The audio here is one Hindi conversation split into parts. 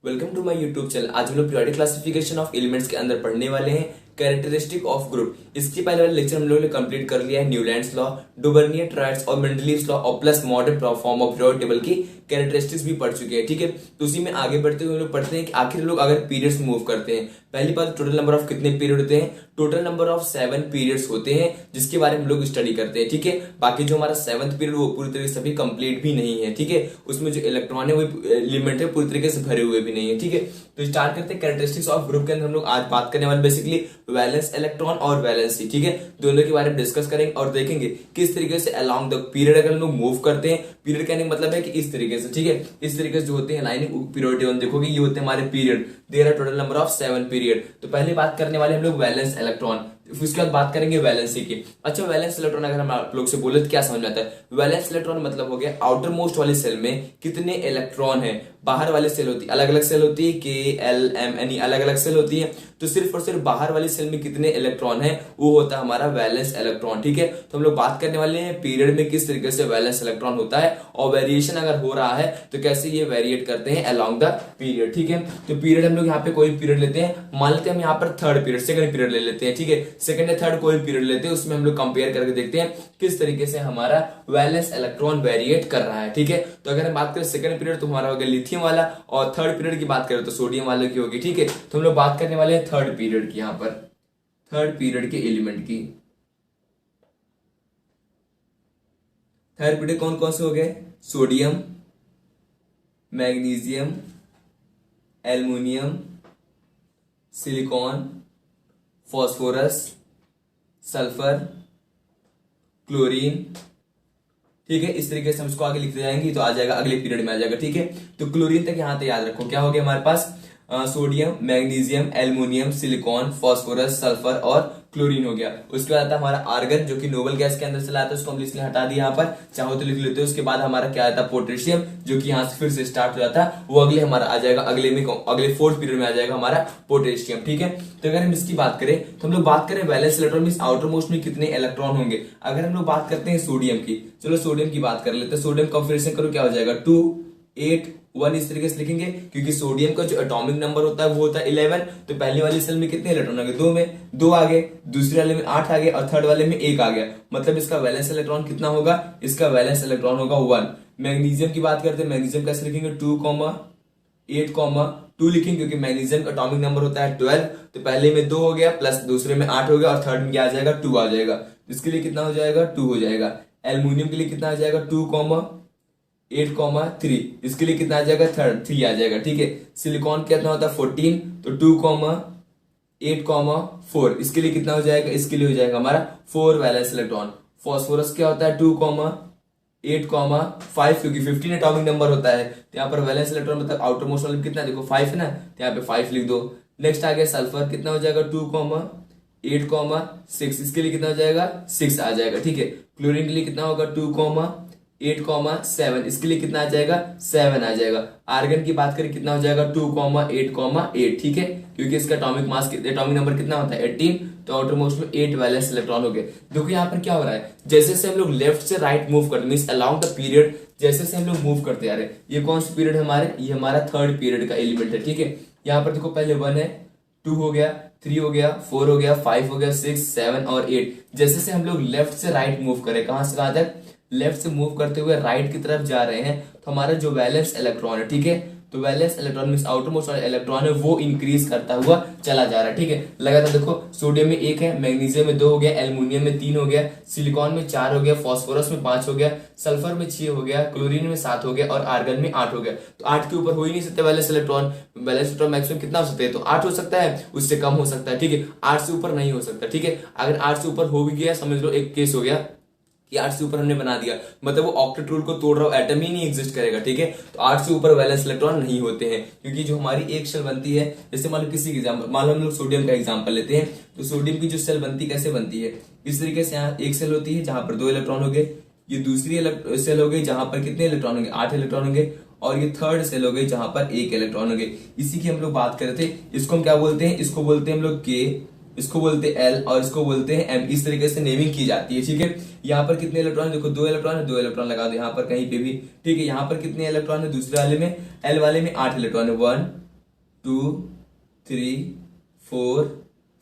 Welcome to my YouTube channel. आज हम लोग पीरियोडिक क्लासिफिकेशन ऑफ एलिमेंट्स के अंदर पढ़ने वाले हैं कैरेक्टरिस्टिक ऑफ ग्रुप। इसके पहले वाले लेक्चर हम लोगों ने कंप्लीट कर लिया है न्यूलैंड्स लॉ, डुबर्नियर ट्रायड्स और मेंडलीव्स लॉ और plus modern form of periodic table की कैरेक्टरिस्टिक्स भी पढ़ चुके हैं। ठीक है, तो उसी में आगे बढ़ते हुए हम लोग पढ़ते हैं कि आखिर लोग अगर पीरियड्स मूव करते हैं, पहली बात टोटल नंबर ऑफ कितने पीरियड होते हैं। टोटल नंबर ऑफ 7 पीरियड्स होते हैं जिसके बारे में हम लोग स्टडी करते हैं। ठीक है, बाकी जो हमारा 7th पीरियड वो पूरी तरीके से अभी कंप्लीट भी नहीं है। ठीक है, उसमें जो इलेक्ट्रॉन है वो एलिमेंट है पूरी तरीके से भरे हुए भी नहीं है। ठीक है, तो स्टार्ट करते हैं कैरेक्टरिस्टिक्स ऑफ ग्रुप के अंदर हम लोग आज बात करने वाले बेसिकली वैलेंस इलेक्ट्रॉन और वैलेंसी। ठीक है, दोनों के बारे में डिस्कस करेंगे और देखेंगे किस तरीके से अलोंग द पीरियड अगर हम लोग मूव करते हैं। पीरियड कहने का मतलब है कि इस तरीके से, ठीक है, इस तरीके से जो होते हैं लाइनिंग पीरियड टेबल देखोगे ये होते हैं हमारे period. There are total number of 7 period. तो पहले बात करने वाले हम लोग वैलेंस इलेक्ट्रॉन, उसके बाद बात करेंगे वैलेंसी की। अच्छा, वैलेंस इलेक्ट्रॉन अगर हम आप लोग से बोले तो क्या समझ में आता है। वैलेंस इलेक्ट्रॉन मतलब हो गया आउटर मोस्ट वाले सेल में कितने इलेक्ट्रॉन है। बाहर वाले सेल होती है अलग अलग सेल होती है, के एल एम एन अलग अलग सेल होती है, तो सिर्फ और सिर्फ बाहर वाले सेल में कितने इलेक्ट्रॉन है वो होता है हमारा वैलेंस इलेक्ट्रॉन। ठीक है, तो हम लोग बात करने वाले हैं पीरियड में किस तरीके से वैलेंस इलेक्ट्रॉन होता है और वेरिएशन अगर हो रहा है तो कैसे ये वेरिएट करते हैं अलोंग द पीरियड। ठीक है, तो पीरियड हम लोग यहाँ पे कोई पीरियड लेते हैं, मान लेते हैं हम यहाँ पर थर्ड पीरियड सेकंड पीरियड ले लेते हैं। ठीक है, सेकंड या थर्ड कोई पीरियड लेते हैं, उसमें हम लोग कंपेयर करके देखते हैं किस तरीके से हमारा वैलेंस इलेक्ट्रॉन वेरिएट कर रहा है। ठीक है, तो अगर हम बात करें सेकंड पीरियड तो हमारा हो गया लिथियम वाला और थर्ड पीरियड की बात करें तो सोडियम वाले की होगी। ठीक है, तो हम लोग बात करने वाले हैं थर्ड पीरियड की, यहाँ पर थर्ड पीरियड के एलिमेंट की। थर्ड पीरियड कौन कौन से हो गए, sodium, magnesium, aluminium, silicon, phosphorus, sulphur, chlorine. ठीक है, इस तरीके से हम इसको आगे लिखते जाएंगे तो आ जाएगा अगले पीरियड में आ जाएगा। ठीक है, तो क्लोरीन तक यहां तक याद रखो क्या हो गया हमारे पास, sodium, magnesium, aluminium, silicon, phosphorus, sulphur और क्लोरीन हो गया। उसके बाद आता है हमारा आर्गन जो कि नोबल गैस के अंदर चला आता है, उसको हम इसलिए हटा दिया यहाँ पर, चाहो तो लिख लेते हो। उसके बाद हमारा क्या आता है पोटेशियम जो कि यहाँ से फिर से स्टार्ट हो जाता है, वो अगले हमारा आ जाएगा अगले में, अगले फोर्थ पीरियड में आ जाएगा हमारा पोटेशियम। ठीक है, तो अगर हम इसकी बात करें तो हम लोग बात करें valence electron means outer most में कितने इलेक्ट्रॉन होंगे। अगर हम लोग बात करते हैं सोडियम की, चलो सोडियम की बात कर लेते हैं। सोडियम कंपेरिजन करो क्या हो जाएगा 2 8 1 इस तरीके से लिखेंगे क्योंकि सोडियम का जो एटॉमिक नंबर होता है वो होता है 11। तो पहली वाली सेल में कितने इलेक्ट्रॉन आ गए, 2 में 2 आ गए, दूसरे वाले में 8 आ गए और थर्ड वाले में 1 आ गया। मतलब इसका वैलेंस इलेक्ट्रॉन कितना होगा, इसका वैलेंस इलेक्ट्रॉन होगा 1। मैग्नीशियम की बात करते हैं, मैग्नीशियम कैसे लिखेंगे 2, 8, 2 लिखेंगे क्योंकि मैग्नीशियम का एटॉमिक नंबर होता है 12। तो पहले में 2 हो गया प्लस दूसरे में 8 हो गया और थर्ड में क्या आ जाएगा 2 आ जाएगा। इसके लिए कितना हो जाएगा 2 हो जाएगा। एल्युमिनियम के लिए कितना आ जाएगा 2, 8, 3, इसके लिए कितना आ जाएगा 3 आ जाएगा। ठीक है, सिलिकॉन कितना होता है 14, तो 2, 8, 4 इसके लिए कितना हो जाएगा, इसके लिए हो जाएगा हमारा 4 वैलेंस इलेक्ट्रॉन। फॉस्फोरस क्या होता है 2, 8, 5 क्योंकि 15 एटॉमिक नंबर होता है, तो यहाँ पर वैलेंस इलेक्ट्रॉन मतलब आउटर मोस्ट वाले कितना देखो 5 है ना, तो यहाँ पे 5 लिख दो। नेक्स्ट आ गया सल्फर, कितना हो जाएगा 2, 8, 6 इसके लिए कितना हो जाएगा 6 आ जाएगा। ठीक है, क्लोरीन के लिए कितना होगा 2, 8, 7 इसके लिए कितना आ जाएगा 7 आ जाएगा। आर्गन की बात करें कितना हो जाएगा 2, 8, 8। ठीक है, क्योंकि इसका एटॉमिक मास एटॉमिक नंबर कितना होता है 18, तो आउटर मोस्ट में 8 वैलेंस इलेक्ट्रॉन हो गए। देखो यहाँ पर क्या हो रहा है, जैसे से हम लोग लेफ्ट से राइट मूव करते मींस अलोंग द पीरियड, जैसे से हम लोग मूव करते आ रहे हैं। ये कौन सा पीरियड हमारे, ये हमारा थर्ड पीरियड का एलिमेंट है। ठीक है, यहाँ पर देखो पहले 1 है, 2 हो गया, 3 हो गया, 4 हो गया, 5 हो गया, 6, 7 और 8। जैसे से हम लोग लेफ्ट से राइट मूव करें, कहां से कहां तक, लेफ्ट से मूव करते हुए राइट की तरफ जा रहे हैं, तो हमारा जो वैलेंस इलेक्ट्रॉन है, ठीक है, तो valence electron means outer most electron है वो इंक्रीज करता हुआ चला जा रहा है। ठीक है, लगातार देखो सोडियम में 1 है, मैग्नीशियम में 2 हो गया, एल्युमिनियम में 3 हो गया, सिलिकॉन में 4 हो गया, फॉस्फोरस में 5 हो गया, सल्फर में 6 हो गया, क्लोरीन में 7 हो गया और आर्गन में 8 हो गया। तो 8 के ऊपर हो ही नहीं सकते valence electron. Valence electron maximum कितना हो सकता है, तो 8 हो सकता है, उससे कम हो सकता है। ठीक है, 8 से ऊपर नहीं हो सकता। ठीक है, अगर 8 से ऊपर हो भी गया समझ लो एक केस हो गया कि 8 से ऊपर हमने बना दिया, मतलब वो ऑक्टेट रूल को तोड़ रहा हो, एटम ही नहीं एग्जिस्ट करेगा। ठीक है, तो 8 से ऊपर वैलेंस इलेक्ट्रॉन नहीं होते हैं क्योंकि जो हमारी एक सेल बनती है, जैसे मान लो किसी की एग्जांपल, मान लो हम लोग सोडियम का एग्जांपल लेते हैं, तो सोडियम की जो सेल बनती कैसे बनती है, इस तरीके से यहाँ एक सेल होती है जहां पर 2 इलेक्ट्रॉन हो गए, ये दूसरी सेल हो गई जहां पर कितने इलेक्ट्रॉन होंगे 8 इलेक्ट्रॉन होंगे, और ये थर्ड सेल हो गई जहां पर 1 इलेक्ट्रॉन हो गए। इसी की हम लोग बात कर रहे थे, इसको हम क्या बोलते हैं, इसको बोलते हैं हम लोग के, इसको बोलते हैं एल और इसको बोलते हैं एम। इस तरीके से नेमिंग की जाती है। ठीक है, यहाँ पर कितने इलेक्ट्रॉन, देखो 2 इलेक्ट्रॉन है, 2 इलेक्ट्रॉन लगा दो यहाँ पर कहीं पे भी। ठीक है, यहाँ पर कितने इलेक्ट्रॉन है, दूसरे वाले में एल वाले में 8 इलेक्ट्रॉन है, 1 2 3 4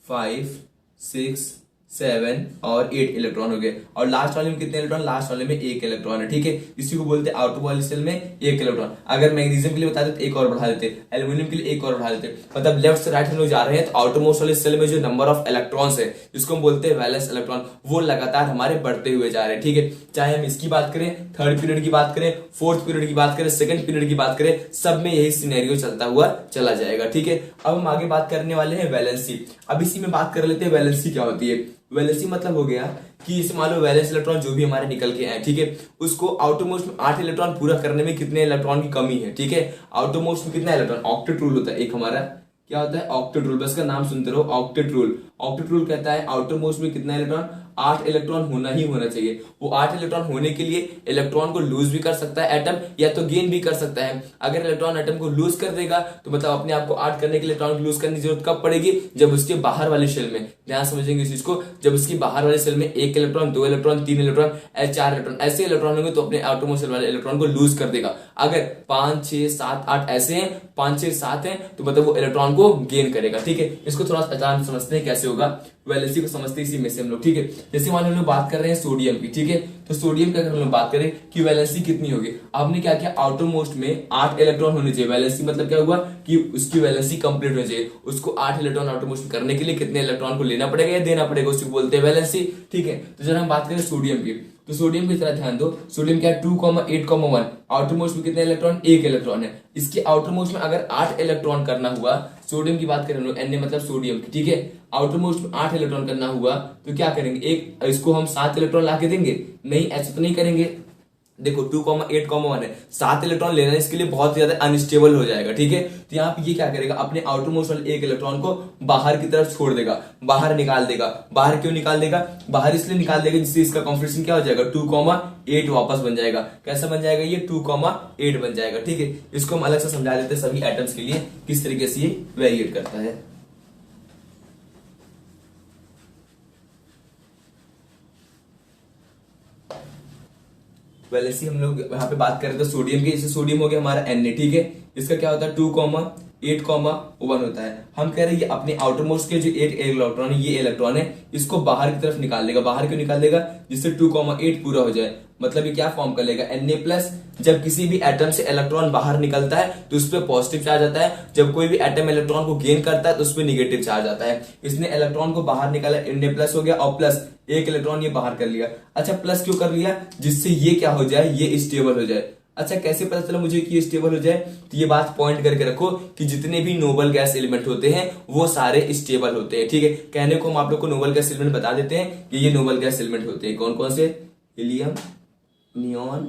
5 6 7 और 8 इलेक्ट्रॉन हो गए। और लास्ट वाले में कितने इलेक्ट्रॉन, लास्ट वाले में 1 इलेक्ट्रॉन है, ठीक है। इसी को बोलते हैं आउटर वाले सेल में 1 इलेक्ट्रॉन। अगर मैग्नीशियम के लिए बता देते एक और बढ़ा देते, एल्यूमिनियम के लिए एक और बढ़ा देते, मतलब लेफ्ट से राइट हम लोग जा रहे हैं तो आउटर मोस्ट वाले सेल में जो नंबर ऑफ इलेक्ट्रॉन्स है जिसको हम बोलते हैं वैलेंस इलेक्ट्रॉन, वो लगातार हमारे बढ़ते हुए जा रहे हैं, ठीक है। चाहे हम इसकी बात करें, थर्ड पीरियड की बात करें, फोर्थ पीरियड की बात करें, सेकंड पीरियड की बात करें, सब में यही सिनेरियो चलता हुआ चला जाएगा, ठीक है। अब हम आगे बात करने वाले हैं वैलेंसी। अब इसी में बात कर लेते हैं वैलेंसी क्या होती है। वैलेंसी मतलब हो गया कि इसे मान लो वैलेंस इलेक्ट्रॉन जो भी हमारे निकल के आए, ठीक है, उसको आउटर मोस्ट में 8 इलेक्ट्रॉन पूरा करने में कितने इलेक्ट्रॉन की कमी है, ठीक है। आउटर मोस्ट में कितना इलेक्ट्रॉन, ऑक्टेट रूल होता है एक हमारा, क्या होता है, ऑक्टेट रूल, बस का नाम सुनते रहो, ऑक्टेट रूल। ऑक्टेट रूल कहता है आउटर मोस्ट में कितना इलेक्ट्रॉन, 8 इलेक्ट्रॉन होना ही होना चाहिए। वो 8 इलेक्ट्रॉन होने के लिए इलेक्ट्रॉन को लूज भी कर सकता है एटम, या तो गेन भी कर सकता है। अगर इलेक्ट्रॉन एटम को लूज कर देगा तो मतलब अपने आप को 8 करने के लिए इलेक्ट्रॉन को लूज करने की जरूरत कब पड़ेगी, जब उसके बाहर वाले शेल में, ध्यान समझेंगे इस चीज को, जब उसकी बाहर वाले सेल में 1 इलेक्ट्रॉन, 2 इलेक्ट्रॉन, 3 इलेक्ट्रॉन, 4 इलेक्ट्रॉन ऐसे इलेक्ट्रॉन होंगे तो अपने आउटरमोस्ट सेल वाले इलेक्ट्रॉन को लूज कर देगा। अगर 5 6 7 8 ऐसे हैं, 5 6 7 हैं, तो मतलब वो इलेक्ट्रॉन को गेन करेगा, ठीक है। इसको थोड़ा आसान समझते हैं कैसे होगा, वैलेंसी को समझते हैं इसी में से हम लोग, ठीक है। जैसे मान लो हम लोग बात कर रहे हैं सोडियम की, ठीक है, तो सोडियम की अगर हम लोग बात करें कि वैलेंसी कितनी होगी, आपने क्या किया, आउटर मोस्ट में 8 इलेक्ट्रॉन होने चाहिए। वैलेंसी मतलब क्या हुआ कि उसकी वैलेंसी कंप्लीट होनी चाहिए, उसको 8 इलेक्ट्रॉन आउटर मोस्ट में करने के लिए कितने इलेक्ट्रॉन को लेना पड़ेगा या देना पड़ेगा, उसको बोलते हैं वैलेंसी, ठीक है। तो जब हम बात करें सोडियम की, तो सोडियम की तरह ध्यान दो, सोडियम क्या है 2,8,1, आउटर मोस्ट में कितने इलेक्ट्रॉन, 1 इलेक्ट्रॉन है। इसके आउटर मोस्ट में अगर 8 इलेक्ट्रॉन करना हुआ, सोडियम की बात करें हम लोग, Na मतलब सोडियम की, ठीक है, आउटर मोस्ट में 8 इलेक्ट्रॉन करना हुआ तो क्या करेंगे, एक इसको हम 7 इलेक्ट्रॉन ला के देंगे, नहीं ऐसा तो नहीं करेंगे। देखो 2,8,1 है, 7 इलेक्ट्रॉन लेना इसके लिए बहुत ज्यादा अनस्टेबल हो जाएगा, ठीक है। तो यहाँ पे ये क्या करेगा, अपने आउटर मोस्ट वाले 1 इलेक्ट्रॉन को बाहर की तरफ छोड़ देगा, बाहर निकाल देगा। बाहर क्यों निकाल देगा, बाहर इसलिए निकाल देगा जिससे इसका कॉन्फिगरेशन क्या हो जाएगा, 2,8 वापस बन जाएगा। कैसा बन जाएगा, ये 2,8 बन जाएगा, ठीक है। इसको हम अलग से समझा देते हैं सभी एटम्स के लिए किस तरीके से ये वेरिएट करता है। वैलेंसी हम लोग यहाँ पे बात करें तो सोडियम की, जैसे सोडियम हो गया हमारा Na, ठीक है, इसका क्या होता है 2,8,1 होता है। हम कह रहे हैं ये अपने आउटर मोस्ट के जो 8 इलेक्ट्रॉन है, ये इलेक्ट्रॉन है, इसको बाहर की तरफ निकाल देगा। बाहर क्यों निकाल देगा, जिससे 2,8 पूरा हो जाए। मतलब ये क्या फॉर्म कर लेगा, Na+। जब किसी भी एटम से इलेक्ट्रॉन बाहर निकलता है तो उस पर पॉजिटिव चार्ज आता है, जब कोई भी एटम इलेक्ट्रॉन को गेन करता है तो उस पर निगेटिव चार्ज आता है। इसने इलेक्ट्रॉन को बाहर निकाला, Na+ हो गया, और प्लस 1 इलेक्ट्रॉन ये बाहर कर लिया। अच्छा प्लस क्यों कर लिया, जिससे ये क्या हो जाए, ये स्टेबल हो जाए। अच्छा कैसे पता चला मुझे कि ये स्टेबल हो जाए, तो ये बात पॉइंट करके रखो कि जितने भी नोबल गैस एलिमेंट होते हैं वो सारे स्टेबल होते हैं, ठीक है। कहने को हम आप लोग को नोबल गैस एलिमेंट बता देते हैं कि ये नोबल गैस एलिमेंट होते हैं। कौन कौन से, हीलियम, नियॉन,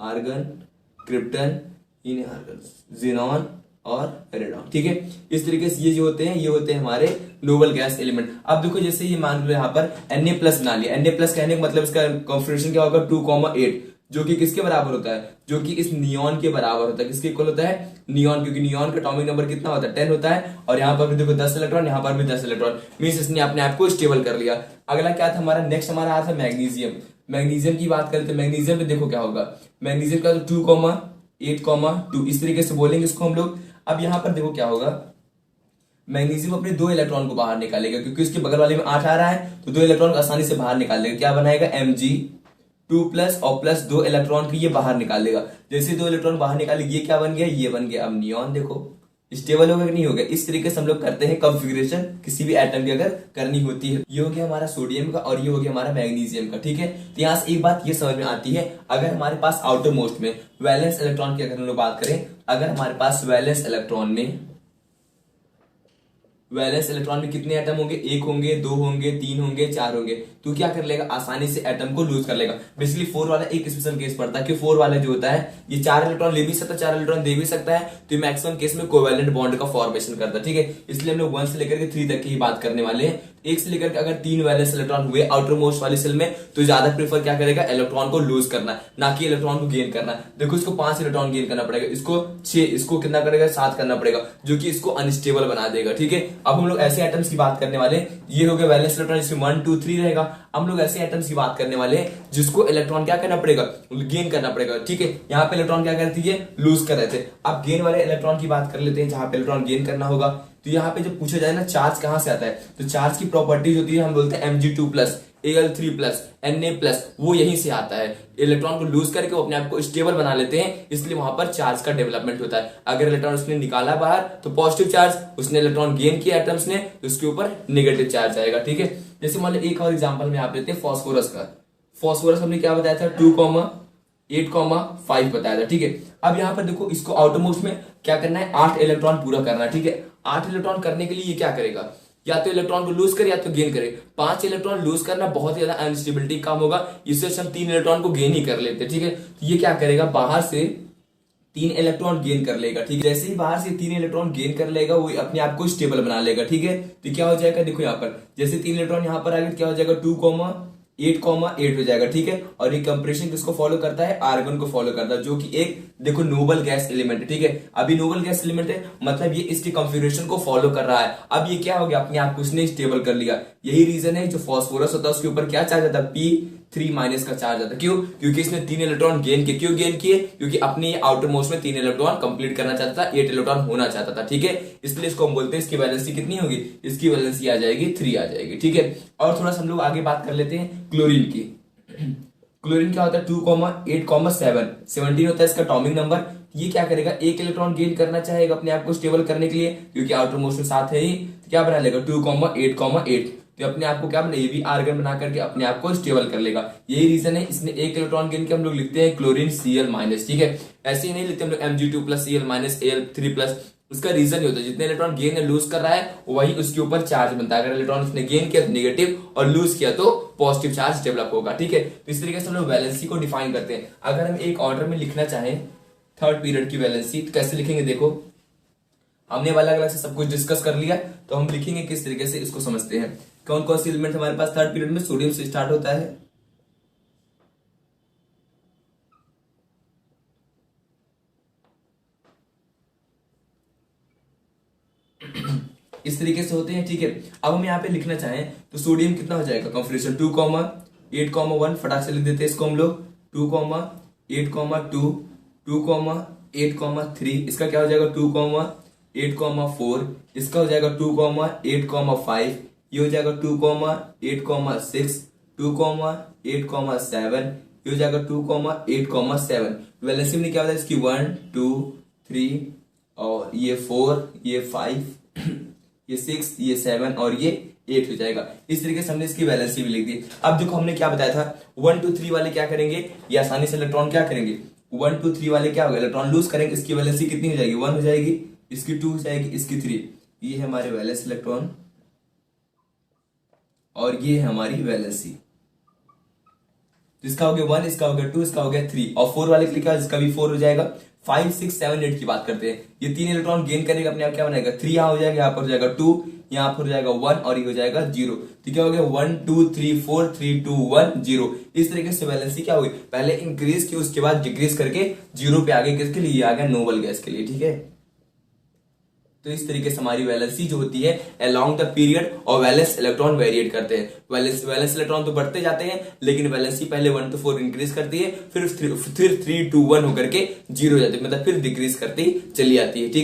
आर्गन, क्रिप्टन, इनआर्गन, ज़ीनॉन और रेडॉन, ठीक है। इस तरीके से ये जो होते हैं, ये होते हैं हमारे नोबल गैस एलिमेंट। अब देखो जैसे ये मान लो यहाँ पर Na+ बना लिया, Na+ कहने का मतलब इसका कॉन्फिगरेशन क्या होगा, 2,8, जो कि किसके बराबर होता है, जो कि इस नियॉन के बराबर होता है। किसके इक्वल होता है, नियॉन, क्योंकि नियॉन का एटॉमिक नंबर कितना होता है, 10 होता है। और यहाँ पर भी देखो 10 इलेक्ट्रॉन, यहाँ पर भी 10 इलेक्ट्रॉन, मींस इसने अपने आप को स्टेबल कर लिया। अगला क्या था हमारा, नेक्स्ट हमारा आता है मैग्नीशियम। मैग्नीशियम की बात करें तो मैग्नीशियम पे देखो क्या होगा, मैग्नीशियम का 2,8,2 इस तरीके से बोलेंगे इसको हम लोग। अब यहाँ पर देखो क्या होगा, मैग्नीशियम अपने 2 इलेक्ट्रॉन को बाहर निकालेगा, क्योंकि उसके बगल वाले में 8 आ रहा है तो 2 इलेक्ट्रॉन को आसानी से बाहर निकाल लेगा। क्या बनाएगा, Mg2+ और प्लस 2 इलेक्ट्रॉन को ये बाहर निकाल देगा। जैसे 2 इलेक्ट्रॉन बाहर निकाले, ये क्या बन गया, ये बन गया अब नियॉन। देखो स्टेबल होगा कि नहीं होगा। इस तरीके से हम लोग करते हैं कॉन्फ़िगरेशन किसी भी एटम की अगर करनी होती है। ये हो गया हमारा सोडियम का और ये हो गया हमारा मैग्नीशियम का, ठीक है। तो यहाँ से एक बात ये समझ में आती है, अगर हमारे पास आउटर मोस्ट में वैलेंस इलेक्ट्रॉन की अगर हम लोग बात करें, अगर हमारे पास वैलेंस इलेक्ट्रॉन में कितने एटम होंगे, 1 होंगे, 2 होंगे, 3 होंगे, 4 होंगे, तो क्या कर लेगा, आसानी से एटम को लूज कर लेगा। बेसिकली 4 वाला एक स्पेशल केस पड़ता है कि 4 वाला जो होता है ये 4 इलेक्ट्रॉन ले भी सकता है, 4 इलेक्ट्रॉन दे भी सकता है, तो ये मैक्सिमम केस में कोवैलेंट बॉन्ड का फॉर्मेशन करता है, ठीक है। इसलिए हम लोग 1 से लेकर के 3 तक की ही बात करने वाले हैं, एक से लेकर के अगर 3 वैलेंस इलेक्ट्रॉन हुए आउटर मोस्ट वाली सेल में, तो ज्यादा प्रेफर क्या करेगा, इलेक्ट्रॉन को लूज करना, ना कि इलेक्ट्रॉन को गेन करना। देखो इसको 5 इलेक्ट्रॉन गेन करना पड़ेगा, इसको 6, इसको कितना करेगा 7 करना पड़ेगा, जो कि इसको अनस्टेबल बना देगा। ठीक है, अब हम लोग ऐसे एटम्स की बात करने वाले, ये हो गया वैलेंस इलेक्ट्रॉन जिसमें 1 2 3 रहेगा। हम लोग ऐसे एटम्स की बात करने वाले हैं जिसको इलेक्ट्रॉन क्या करना पड़ेगा, गेन करना पड़ेगा। ठीक है, यहाँ पे इलेक्ट्रॉन क्या करती है, लूज कर रहे थे। अब गेन वाले इलेक्ट्रॉन की बात कर लेते हैं, जहां पे इलेक्ट्रॉन गेन करना होगा। तो यहाँ पे जब पूछा जाए ना चार्ज कहां से आता है, तो चार्ज की प्रॉपर्टीज होती है, हम बोलते हैं Mg2+, Al3+, Na+, वो यहीं से आता है। इलेक्ट्रॉन को लूज करके वो अपने आप को स्टेबल बना लेते हैं, इसलिए वहां पर चार्ज का डेवलपमेंट होता है। अगर इलेक्ट्रॉन उसने निकाला बाहर तो पॉजिटिव चार्ज, उसने इलेक्ट्रॉन गेन किया एटम्स ने तो उसके ऊपर नेगेटिव चार्ज आएगा। ठीक है, जैसे मान लो एक और एग्जांपल में आप लेते हैं फास्फोरस का। फास्फोरस हमने क्या बताया था, 2,8,5 बताया था। ठीक है, अब यहाँ पर देखो इसको आउटरमोस्ट में क्या करना है, 8 इलेक्ट्रॉन पूरा करना है। ठीक है, 8 इलेक्ट्रॉन करने के लिए ये क्या करेगा, या तो इलेक्ट्रॉन को लूज करे या तो गेन करे। 5 इलेक्ट्रॉन लूज करना बहुत ही ज्यादा अनस्टेबिलिटी काम होगा, इससे हम 3 इलेक्ट्रॉन को गेन ही कर लेते हैं। ठीक है, तो ये क्या करेगा, बाहर से 3 इलेक्ट्रॉन गेन कर लेगा। ठीक है, जैसे ही बाहर से 3 इलेक्ट्रॉन गेन कर लेगा वो अपने आप को स्टेबल बना लेगा। ठीक है, तो क्या हो जाएगा, देखो यहाँ पर जैसे 3 इलेक्ट्रॉन यहाँ पर आ गए, क्या हो जाएगा 2,8,8 हो जाएगा। ठीक है, और ये कंप्रेशन किसको फॉलो करता है, आर्गन को फॉलो करता है, जो कि एक देखो नोबल गैस एलिमेंट है। ठीक है, अभी नोबल गैस एलिमेंट है, मतलब ये इसके कॉन्फ़िगरेशन को फॉलो कर रहा है। अब ये क्या हो गया, अपने आप को उसने स्टेबल कर लिया। यही रीजन है जो फास्फोरस होता है उसके ऊपर क्या चार्ज आता है, P3- का चार्ज आता है। क्यों, क्योंकि इसने 3 इलेक्ट्रॉन गेन किए। क्यों गेन किए, क्योंकि अपने आउटर मोस्ट में 3 इलेक्ट्रॉन कंप्लीट करना चाहता था, 8 इलेक्ट्रॉन होना चाहता था। ठीक है, इसलिए इसको हम बोलते हैं, इसकी वैलेंसी कितनी होगी, इसकी वैलेंसी आ जाएगी 3 आ जाएगी। ठीक है, और थोड़ा सा हम लोग आगे बात कर लेते हैं क्लोरीन की। क्लोरीन क्या होता है, 2,8,7 17 होता है इसका एटॉमिक नंबर। ये क्या करेगा, 1 इलेक्ट्रॉन गेन करना चाहेगा अपने आप को स्टेबल करने के लिए, क्योंकि आउटर मोस्ट में 7 है ही, तो क्या बना लेगा 2,8,8, तो अपने आप को क्या बना, ये भी आर्गन बना करके अपने आप को स्टेबल कर लेगा। यही रीजन है, इसने 1 इलेक्ट्रॉन गेन के हम लोग लिखते हैं क्लोरीन Cl-। ठीक है, ऐसे ही नहीं लिखते हम लोग Mg2+, Cl-, Al3+। उसका रीजन ही होता है, जितने इलेक्ट्रॉन गेन या लूज कर रहा है वही उसके ऊपर चार्ज बनता है। अगर इलेक्ट्रॉन उसने गेन किया तो नेगेटिव, और लूज किया तो पॉजिटिव चार्ज डेवलप होगा। ठीक है, तो इस तरीके से हम लोग वैलेंसी को डिफाइन करते हैं। अगर हम एक ऑर्डर में लिखना चाहें थर्ड पीरियड की वैलेंसी, तो कैसे लिखेंगे, देखो हमने अलग अलग से सब कुछ डिस्कस कर लिया, तो हम लिखेंगे किस तरीके से, इसको समझते हैं। कौन कौन सी एलिमेंट हमारे पास थर्ड पीरियड में, सोडियम से स्टार्ट होता है, इस तरीके से होते हैं। ठीक है, अब हम यहाँ पे लिखना चाहें तो सोडियम कितना हो जाएगा, कॉन्फिगरेशन 2,8,1 फटाक से लिख देते हैं इसको हम लोग, 2,8,2 2,8,3, इसका क्या हो जाएगा 2,8,4, इसका हो जाएगा 2,8,5, ये हो जाएगा 2,8,6, 2,8,7, ये हो जाएगा 2,8,7। वैलेंसी में क्या होता है इसकी 1 2 3 और ये 4, ये 5, ये 6, ये 7 और ये 8 हो जाएगा। इस तरीके से हमने इसकी वैलेंसी भी लिख दी। अब देखो हमने क्या बताया था, 1 2 3 वाले क्या करेंगे, ये आसानी से इलेक्ट्रॉन क्या करेंगे, 1 2 3 वाले क्या होगा, इलेक्ट्रॉन लूज करेंगे, इसकी वैलेंसी कितनी हो जाएगी, 1 हो जाएगी, इसकी 2 हो जाएगी, इसकी 3। ये है हमारे वैलेंस इलेक्ट्रॉन और ये है हमारी वैलेंसी। तो इसका हो गया 1, इसका हो गया 2, इसका हो गया 3, और 4 वाले के लिए क्या, इसका भी 4 हो जाएगा। 5 6 7 8 की बात करते हैं, ये 3 इलेक्ट्रॉन गेन करेगा, अपने आप क्या बनाएगा 3 यहाँ हो जाएगा, यहाँ पर हो जाएगा 2, यहाँ पर हो जाएगा 1 और ये हो जाएगा 0। तो क्या हो गया 1 2 3 4 3 2 1 0। इस तरीके से वैलेंसी क्या हुई, पहले इंक्रीज की उसके बाद डिक्रीज करके 0 पे आगे किसके लिए, आ गया नोबल गैस के लिए। ठीक है, तो इस तरीके से हमारी वैलेंसी जो होती है अलोंग द पीरियड, और वैलेंस इलेक्ट्रॉन वेरिएट करते हैं। वैलेंस इलेक्ट्रॉन तो बढ़ते जाते हैं, लेकिन वैलेंसी पहले 1 to 4 इंक्रीज करती है, फिर 3 to 1 होकर के 0 हो जाती है, मतलब फिर डिक्रीज करती चली आती है। ठीक।